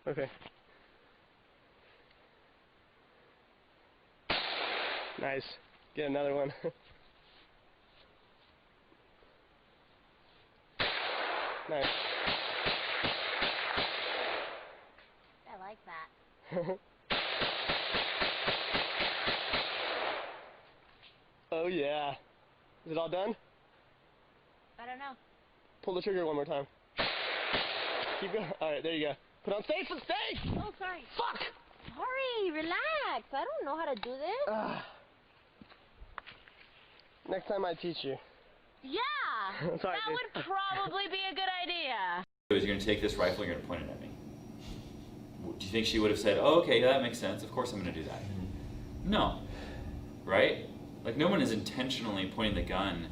Okay. Nice. Get another one. Nice. I like that. Oh yeah. Is it all done? I don't know. Pull the trigger one more time. Keep going. Alright, there you go. Put on safe and stay! Oh, sorry. Fuck! Sorry, relax. I don't know how to do this. Next time I teach you. Yeah! Sorry, that would probably be a good idea. You're going to take this rifle and you're going to point it at me. Do you think she would have said, oh, okay, that makes sense. Of course I'm going to do that. No. Right? Like, no one is intentionally pointing the gun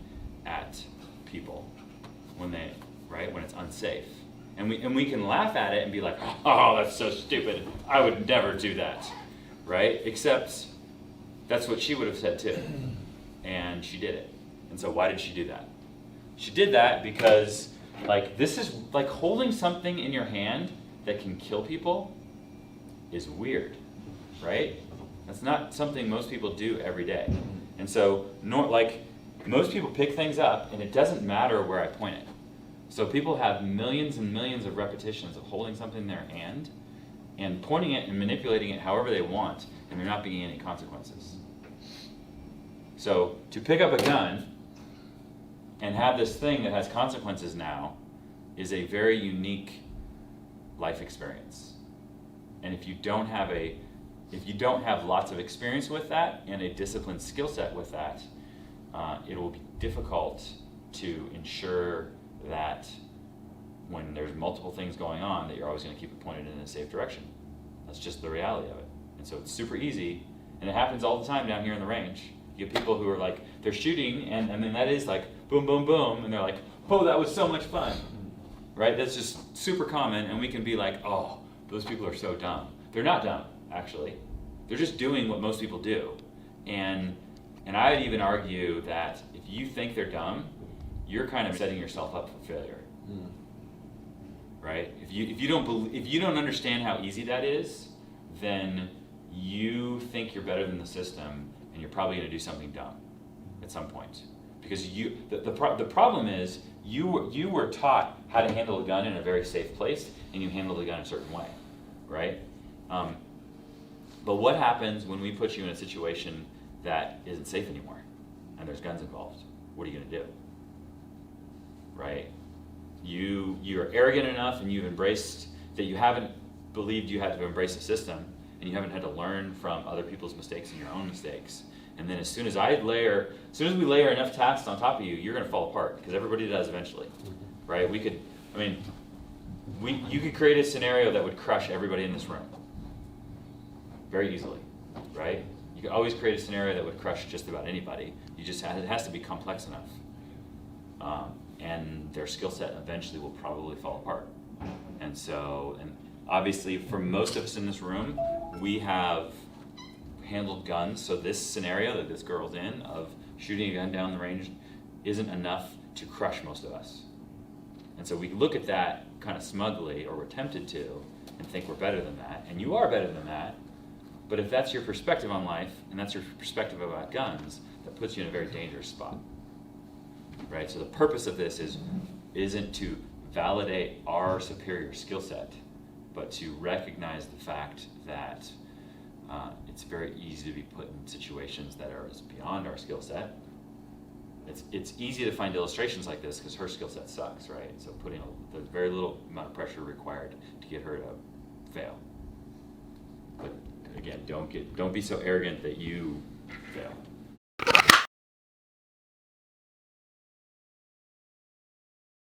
at people when they, right, when it's unsafe. And we can laugh at it and be like, oh, that's so stupid. I would never do that. Right? Except that's what she would have said too. And she did it. And so why did she do that? She did that because, like, this is like holding something in your hand that can kill people is weird, right? That's not something most people do every day. And so, like, most people pick things up and it doesn't matter where I point it. So people have millions and millions of repetitions of holding something in their hand and pointing it and manipulating it however they want, and there not being any consequences. So to pick up a gun and have this thing that has consequences now is a very unique life experience. And if you don't have lots of experience with that and a disciplined skill set with that, it will be difficult to ensure that when there's multiple things going on that you're always going to keep it pointed in a safe direction. That's just the reality of it. And so it's super easy, and it happens all the time down here in the range. You get people who are like, they're shooting, and then that is like boom, boom, boom, and they're like, oh, that was so much fun, right? That's just super common, and we can be like, oh, those people are so dumb. They're not dumb, actually. They're just doing what most people do. And I would even argue that if you think they're dumb, you're kind of setting yourself up for failure, right? If you don't understand how easy that is, then you think you're better than the system, and you're probably going to do something dumb at some point. Because the problem is you were taught how to handle a gun in a very safe place, and you handled the gun a certain way, right? But what happens when we put you in a situation that isn't safe anymore, and there's guns involved? What are you going to do? Right? You're arrogant enough, and you've embraced that you haven't believed you had to embrace the system, and you haven't had to learn from other people's mistakes and your own mistakes. And then as soon as we layer enough tasks on top of you, you're going to fall apart, because everybody does eventually, right? You could create a scenario that would crush everybody in this room very easily, right? You could always create a scenario that would crush just about anybody. It has to be complex enough. And their skill set eventually will probably fall apart. And obviously for most of us in this room, we have handled guns, so this scenario that this girl's in of shooting a gun down the range isn't enough to crush most of us. And so we look at that kind of smugly, or we're tempted to, and think we're better than that, and you are better than that. But if that's your perspective on life, and that's your perspective about guns, that puts you in a very dangerous spot. Right? So the purpose of this isn't to validate our superior skill set, but to recognize the fact that it's very easy to be put in situations that are beyond our skill set. It's easy to find illustrations like this because her skill set sucks, right? So there's very little amount of pressure required to get her to fail. But again, don't be so arrogant that you fail.